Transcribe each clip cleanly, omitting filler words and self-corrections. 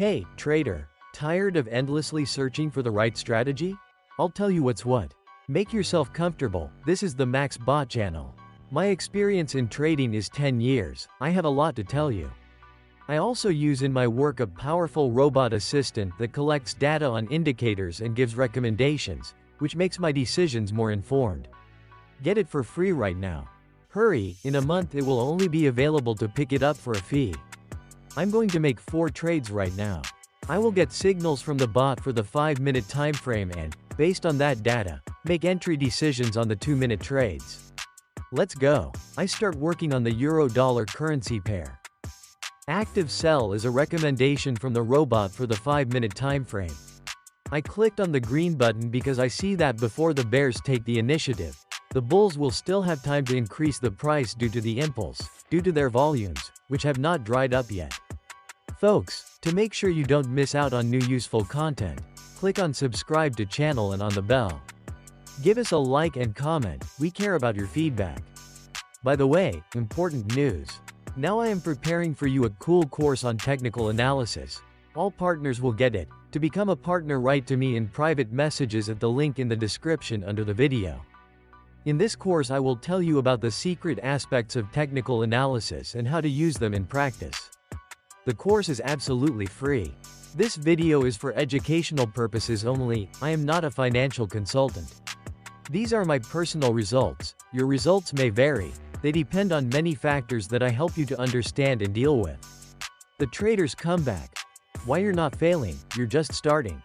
Hey, trader, tired of endlessly searching for the right strategy? I'll tell you what's what. Make yourself comfortable, this is the Max Bot channel. My experience in trading is 10 years, I have a lot to tell you. I also use in my work a powerful robot assistant that collects data on indicators and gives recommendations, which makes my decisions more informed. Get it for free right now. Hurry, in a month it will only be available to pick it up for a fee. I'm going to make 4 trades right now. I will get signals from the bot for the 5-minute time frame and, based on that data, make entry decisions on the 2-minute trades. Let's go. I start working on the euro-dollar currency pair. Active sell is a recommendation from the robot for the 5-minute time frame. I clicked on the green button because I see that before the bears take the initiative, the bulls will still have time to increase the price due to the impulse, due to their volumes, which have not dried up yet. Folks, to make sure you don't miss out on new useful content, click on subscribe to channel and on the bell. Give us a like and comment, we care about your feedback. By the way, important news. Now I am preparing for you a cool course on technical analysis. All partners will get it. To become a partner, write to me in private messages at the link in the description under the video. In this course I will tell you about the secret aspects of technical analysis and how to use them in practice. The course is absolutely free. This video is for educational purposes only, I am not a financial consultant. These are my personal results, your results may vary, they depend on many factors that I help you to understand and deal with. The trader's comeback. Why you're not failing, you're just starting.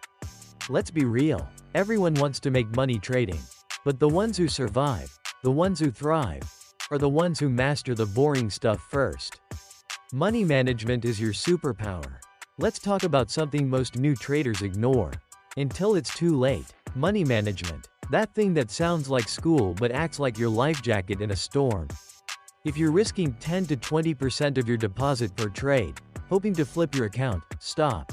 Let's be real, everyone wants to make money trading. But the ones who survive, the ones who thrive, are the ones who master the boring stuff first. Money management is your superpower. Let's talk about something most new traders ignore. Until it's too late. Money management. That thing that sounds like school but acts like your life jacket in a storm. If you're risking 10 to 20% of your deposit per trade, hoping to flip your account, stop.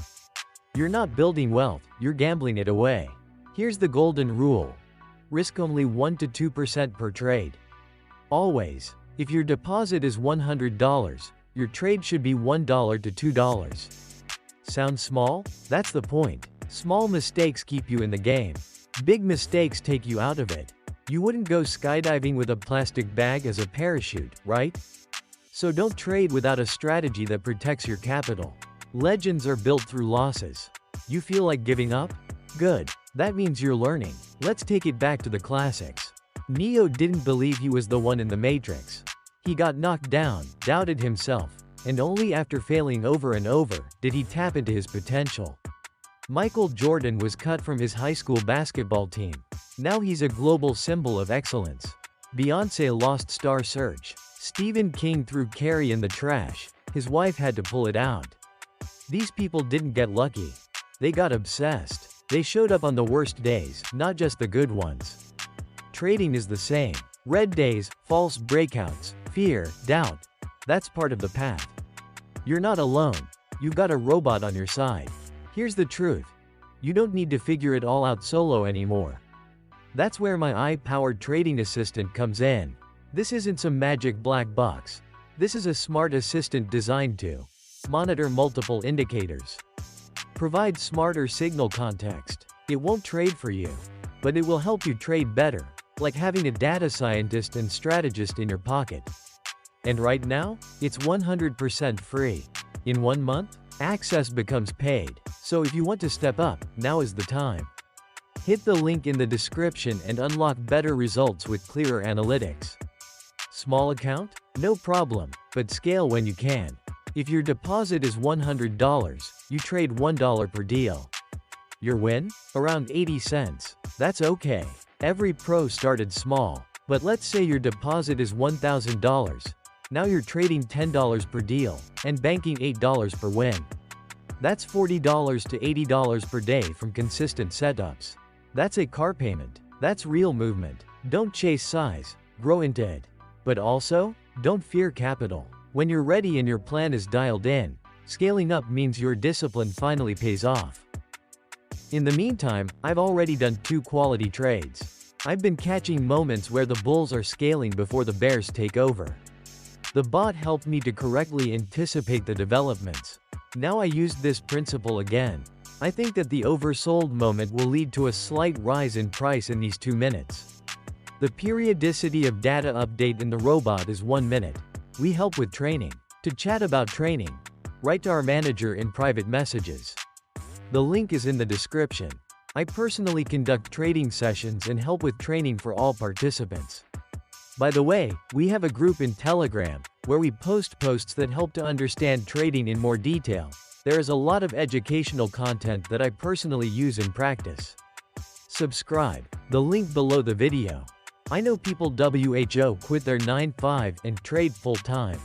You're not building wealth, you're gambling it away. Here's the golden rule. Risk only 1 to 2% per trade. Always. If your deposit is $100, your trade should be $1 to $2. Sounds small? That's the point. Small mistakes keep you in the game. Big mistakes take you out of it. You wouldn't go skydiving with a plastic bag as a parachute, right? So don't trade without a strategy that protects your capital. Legends are built through losses. You feel like giving up? Good. That means you're learning. Let's take it back to the classics. Neo didn't believe he was the one in the Matrix. He got knocked down, doubted himself, and only after failing over and over did he tap into his potential. Michael Jordan was cut from his high school basketball team. Now he's a global symbol of excellence. Beyoncé lost Star Search. Stephen King threw Carrie in the trash. His wife had to pull it out. These people didn't get lucky. They got obsessed. They showed up on the worst days, not just the good ones. Trading is the same. Red days, false breakouts, fear, doubt. That's part of the path. You're not alone. You've got a robot on your side. Here's the truth. You don't need to figure it all out solo anymore. That's where my AI-powered trading assistant comes in. This isn't some magic black box. This is a smart assistant designed to monitor multiple indicators. Provide smarter signal context. It won't trade for you, but it will help you trade better, like having a data scientist and strategist in your pocket. And right now, it's 100% free. In 1 month, access becomes paid, so if you want to step up, now is the time. Hit the link in the description and unlock better results with clearer analytics. Small account? No problem, but scale when you can. If your deposit is $100, you trade $1 per deal. Your win? Around 80 cents. That's okay. Every pro started small. But let's say your deposit is $1,000. Now you're trading $10 per deal, and banking $8 per win. That's $40 to $80 per day from consistent setups. That's a car payment. That's real movement. Don't chase size, grow into it. But also, don't fear capital. When you're ready and your plan is dialed in, scaling up means your discipline finally pays off. In the meantime, I've already done 2 quality trades. I've been catching moments where the bulls are scaling before the bears take over. The bot helped me to correctly anticipate the developments. Now I used this principle again. I think that the oversold moment will lead to a slight rise in price in these 2 minutes. The periodicity of data update in the robot is 1 minute. We help with training. To chat about training, write to our manager in private messages. The link is in the description. I personally conduct trading sessions and help with training for all participants. By the way, we have a group in Telegram, where we post posts that help to understand trading in more detail. There is a lot of educational content that I personally use in practice. Subscribe. The link below the video. I know people who quit their 9-5 and trade full-time.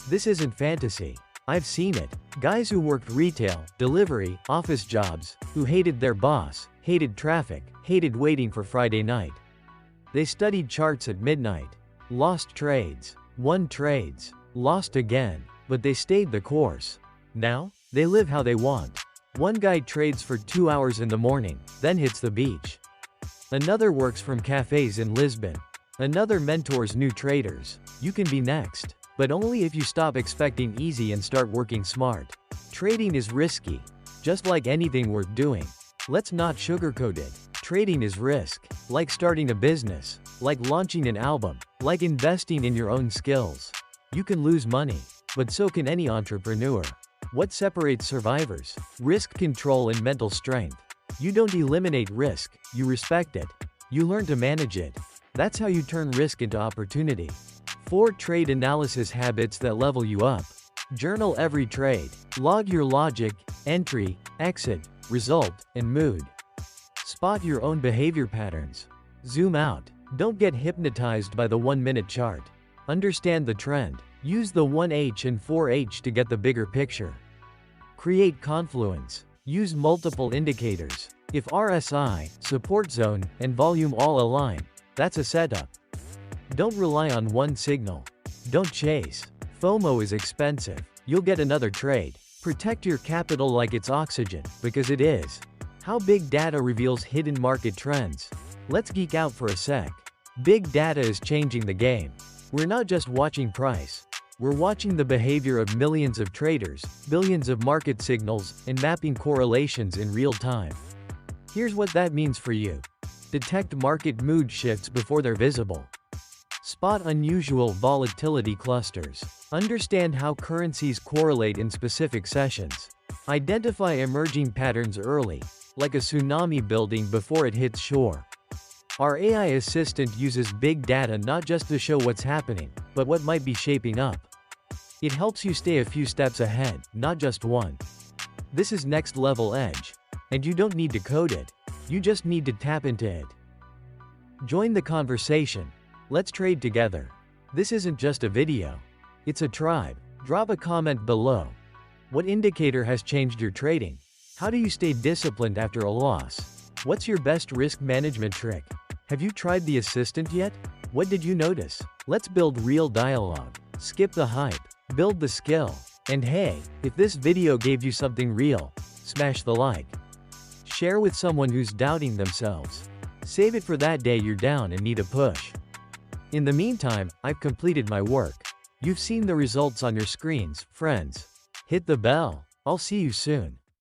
This isn't fantasy. I've seen it. Guys who worked retail, delivery, office jobs, who hated their boss, hated traffic, hated waiting for Friday night. They studied charts at midnight, lost trades, won trades, lost again, but they stayed the course. Now, they live how they want. One guy trades for 2 hours in the morning, then hits the beach. Another works from cafes in Lisbon. Another mentors new traders. You can be next, but only if you stop expecting easy and start working smart. Trading is risky, just like anything worth doing. Let's not sugarcoat it. Trading is risk, like starting a business, like launching an album, like investing in your own skills. You can lose money, but so can any entrepreneur. What separates survivors? Risk control and mental strength. You don't eliminate risk, you respect it. You learn to manage it. That's how you turn risk into opportunity. 4 trade analysis habits that level you up. Journal every trade. Log your logic, entry, exit, result, and mood. Spot your own behavior patterns. Zoom out. Don't get hypnotized by the 1-minute chart. Understand the trend. Use the 1H and 4H to get the bigger picture. Create confluence. Use multiple indicators. If RSI, support zone, and volume all align, that's a setup. Don't rely on one signal. Don't chase. FOMO is expensive. You'll get another trade. Protect your capital like it's oxygen, because it is. How big data reveals hidden market trends. Let's geek out for a sec. Big data is changing the game. We're not just watching price. We're watching the behavior of millions of traders, billions of market signals, and mapping correlations in real time. Here's what that means for you. Detect market mood shifts before they're visible. Spot unusual volatility clusters. Understand how currencies correlate in specific sessions. Identify emerging patterns early, like a tsunami building before it hits shore. Our AI assistant uses big data not just to show what's happening, but what might be shaping up. It helps you stay a few steps ahead, not just one. This is next level edge. And you don't need to code it. You just need to tap into it. Join the conversation. Let's trade together. This isn't just a video. It's a tribe. Drop a comment below. What indicator has changed your trading? How do you stay disciplined after a loss? What's your best risk management trick? Have you tried the assistant yet? What did you notice? Let's build real dialogue. Skip the hype. Build the skill. And hey, if this video gave you something real, smash the like. Share with someone who's doubting themselves. Save it for that day you're down and need a push. In the meantime, I've completed my work. You've seen the results on your screens, friends. Hit the bell. I'll see you soon.